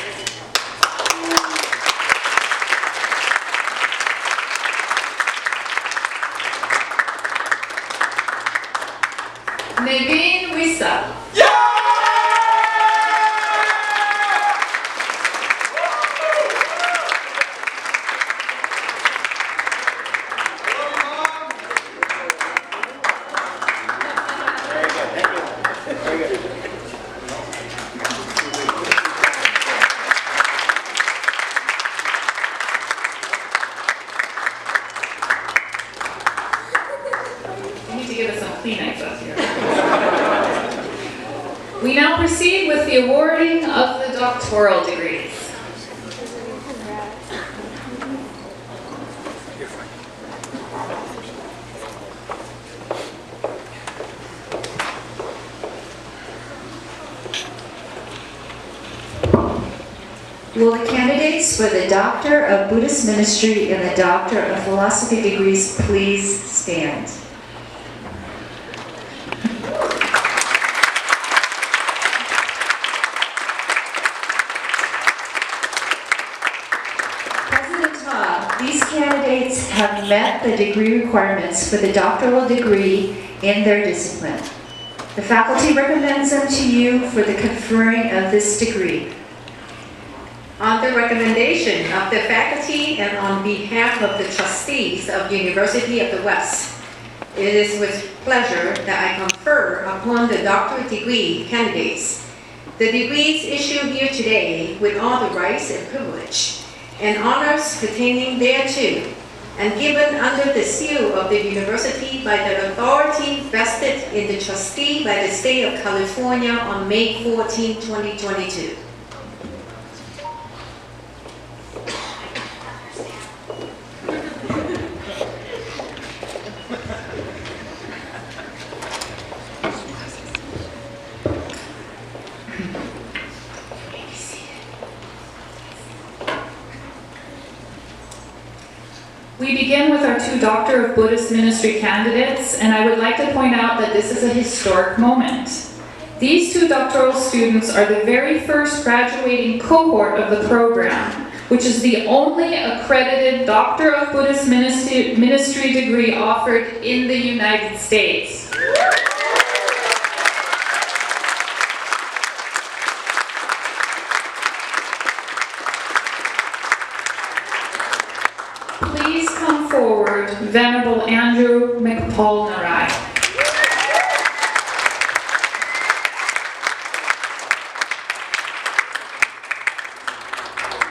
Naveen Wissa. Very good, thank you. Very good. You need to give us some Kleenex up here. We now proceed with the awarding of the doctoral degrees. Will the candidates for the Doctor of Buddhist Ministry and the Doctor of Philosophy degrees please stand? have met the degree requirements for the doctoral degree in their discipline. The faculty recommends them to you for the conferring of this degree. On the recommendation of the faculty and on behalf of the trustees of University of the West, it is with pleasure that I confer upon the doctorate degree candidates the degrees issued here today with all the rights and privilege and honors pertaining thereto, and given under the seal of the university by the authority vested in the trustee by the state of California on May 14, 2022. We begin with our two Doctor of Buddhist Ministry candidates, and I would like to point out that this is a historic moment. These two doctoral students are the very first graduating cohort of the program, which is the only accredited Doctor of Buddhist Ministry degree offered in the United States. Please come forward, Venerable Andrew McPaul-Narai.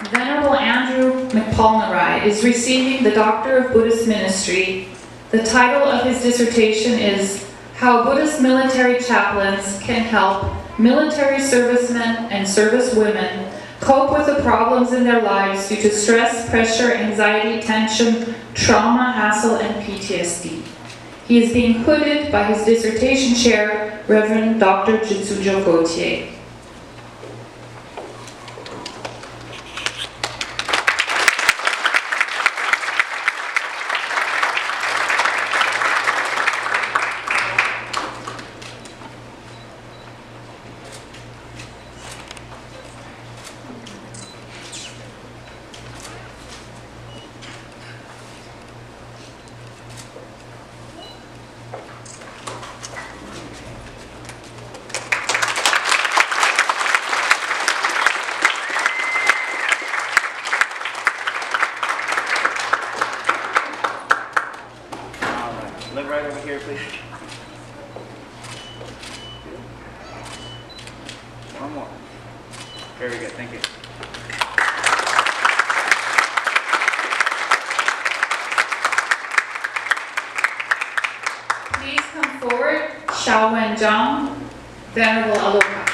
Venerable Andrew McPaul-Narai is receiving the Doctor of Buddhist Ministry. The title of his dissertation is How Buddhist Military Chaplains Can Help Military Servicemen and Servicewomen Cope with the problems in their lives due to stress, pressure, anxiety, tension, trauma, hassle, and PTSD. He is being hooded by his dissertation chair, Reverend Dr. Jitsujo Gautier. Look right over here, please. One more. Very good, thank you. Please come forward, Xiao Wen Zhang, Venerable Aloha.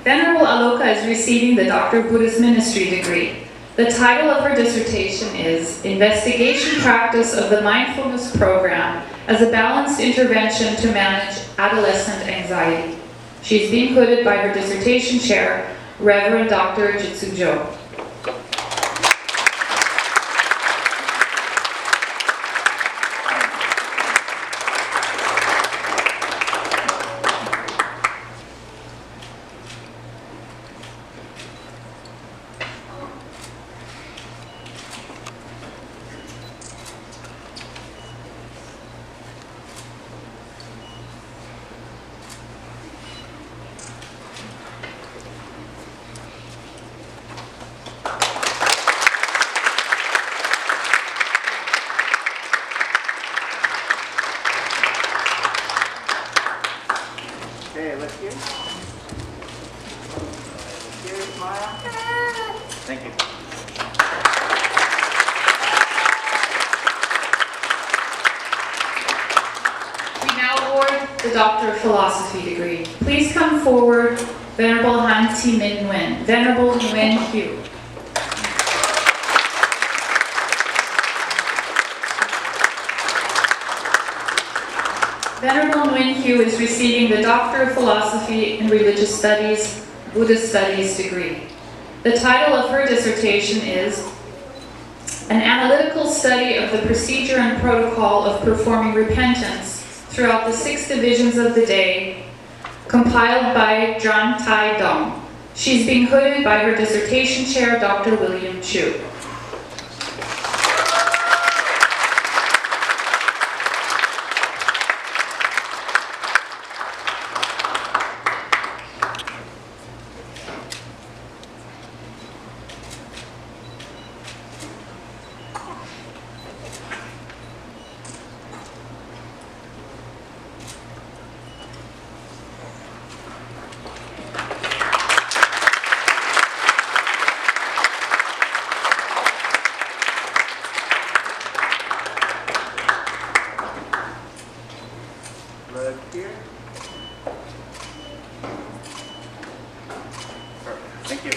Venerable Aloka is receiving the Doctor of Buddhist Ministry degree. The title of her dissertation is Investigation Practice of the Mindfulness Program as a Balanced Intervention to Manage Adolescent Anxiety. She is being hooded by her dissertation chair, Reverend Dr. Jitsujo. Okay, look here. Look here, smile. Thank you. We now award the Doctor of Philosophy degree. Please come forward, Venerable Han Ti Min Nguyen, Venerable Nguyen Hugh. Venerable Nguyen Hugh is receiving the Doctor of Philosophy in Religious Studies, Buddhist Studies degree. The title of her dissertation is An Analytical Study of the Procedure and Protocol of Performing Repentance throughout the 6 divisions of the day, compiled by John Tai Dong. She's being hooded by her dissertation chair, Dr. William Chu. Look here. Perfect. Thank you.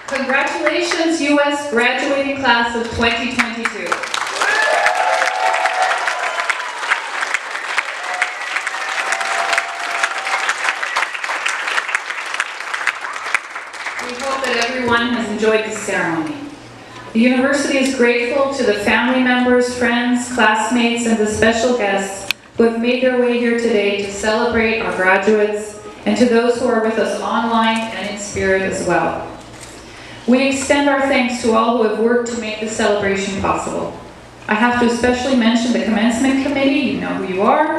Congratulations, U.S. graduating class of 2022. We hope that everyone has enjoyed the ceremony. The university is grateful to the family members, friends, classmates, and the special guests who have made their way here today to celebrate our graduates, and to those who are with us online and in spirit as well. We extend our thanks to all who have worked to make this celebration possible. I have to especially mention the Commencement Committee, you know who you are,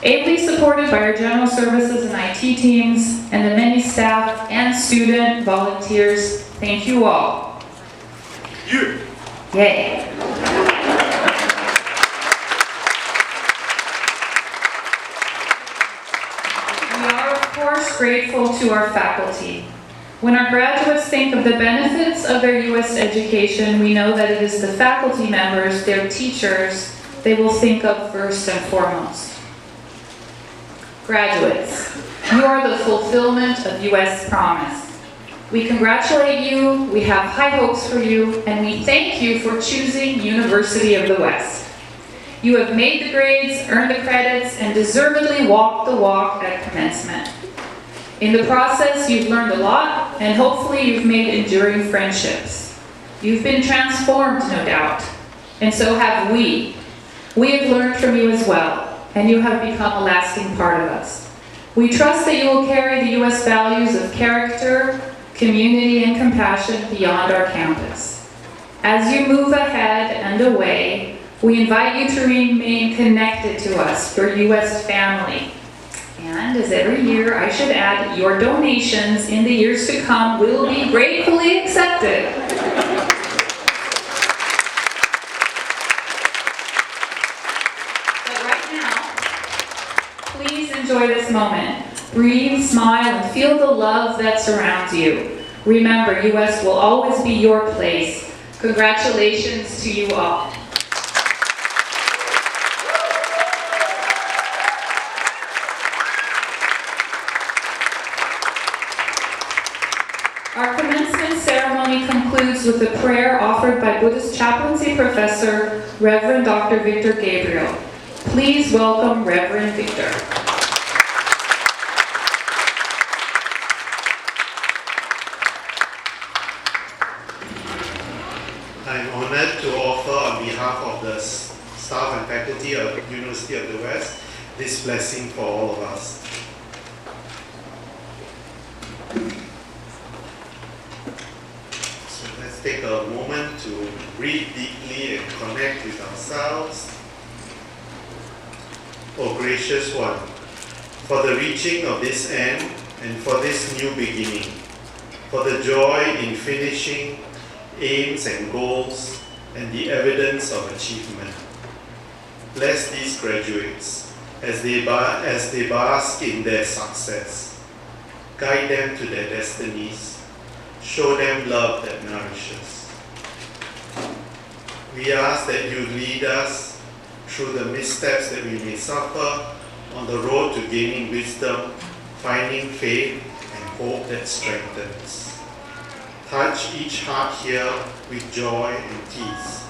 ably supported by our General Services and IT teams, and the many staff and student volunteers. Thank you all. Yay. We are, of course, grateful to our faculty. When our graduates think of the benefits of their U.S. education, we know that it is the faculty members, their teachers, they will think of first and foremost. Graduates, you are the fulfillment of U.S. promise. We congratulate you, we have high hopes for you, and we thank you for choosing University of the West. You have made the grades, earned the credits, and deservedly walked the walk at commencement. In the process, you've learned a lot, and hopefully you've made enduring friendships. You've been transformed, no doubt, and so have we. We have learned from you as well, and you have become a lasting part of us. We trust that you will carry the U.S. values of character, community, and compassion beyond our campus. As you move ahead and away, we invite you to remain connected to us, your U.S. family. And as every year, I should add, your donations in the years to come will be gratefully accepted. But right now, please enjoy this moment. Breathe, smile, and feel the love that surrounds you. Remember, U.S. will always be your place. Congratulations to you all. Our commencement ceremony concludes with a prayer offered by Buddhist chaplaincy professor, Reverend Dr. Victor Gabriel. Please welcome Reverend Victor. I'm honored to offer on behalf of the staff and faculty of University of the West this blessing for all of us. So let's take a moment to breathe deeply and connect with ourselves. O gracious one, for the reaching of this end and for this new beginning, for the joy in finishing aims and goals, and the evidence of achievement. Bless these graduates as they bask in their success. Guide them to their destinies. Show them love that nourishes. We ask that you lead us through the missteps that we may suffer on the road to gaining wisdom, finding faith and hope that strengthens. Touch each heart here with joy and peace,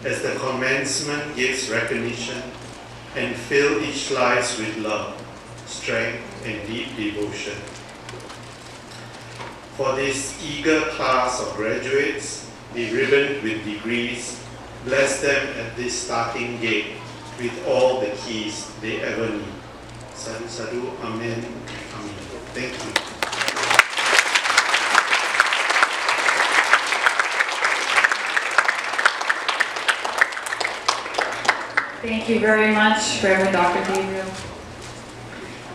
as the commencement gives recognition, and fill each life with love, strength, and deep devotion. For this eager class of graduates, be ribboned with degrees, bless them at this starting gate with all the keys they ever need. Sadhu, sadhu, amen, amen. Thank you. Thank you very much, Reverend Dr. Gabriel.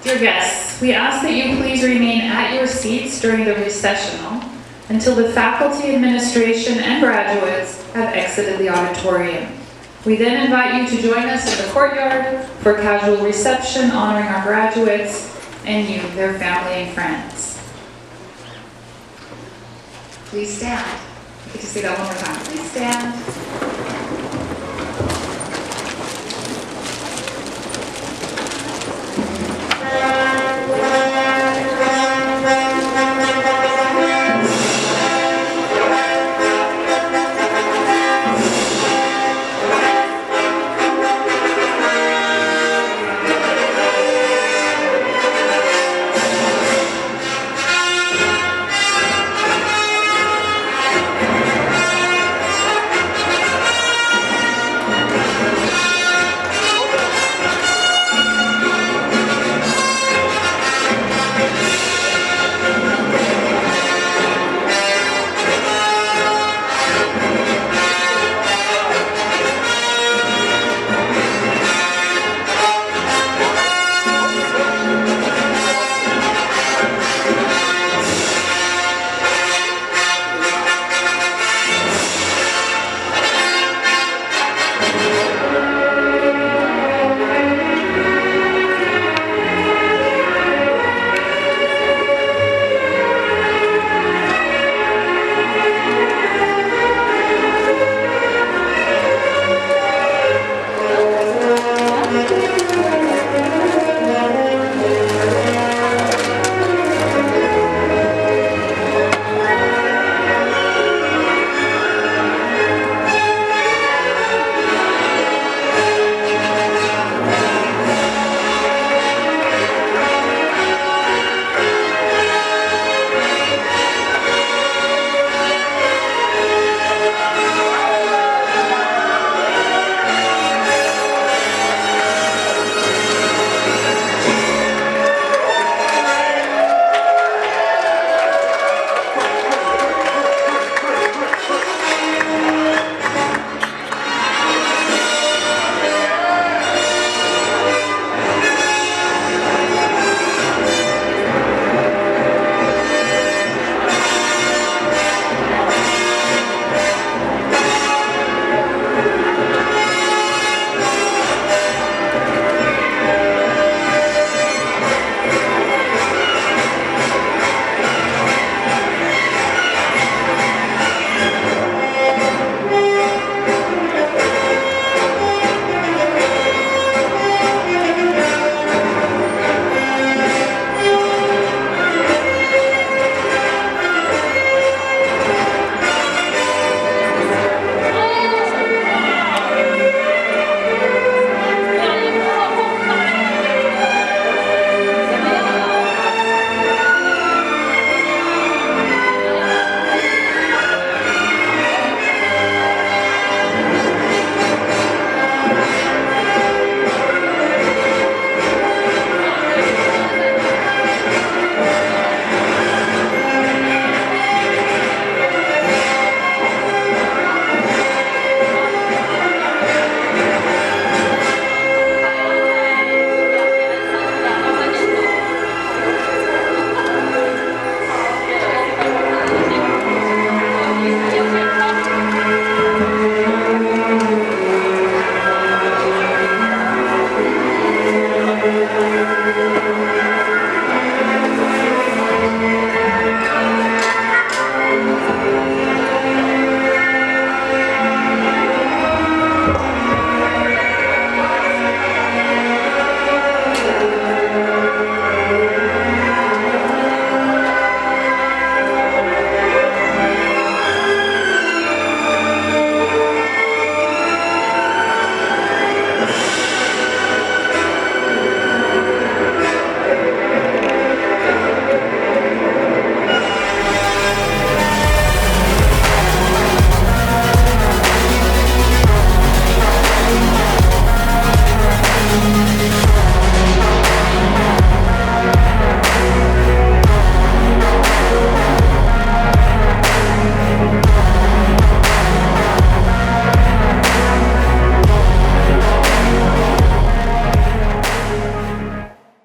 Dear guests, we ask that you please remain at your seats during the recessional until the faculty, administration, and graduates have exited the auditorium. We then invite you to join us in the courtyard for casual reception honoring our graduates and you, their family and friends. Please stand. I get to say that one more time. Please stand.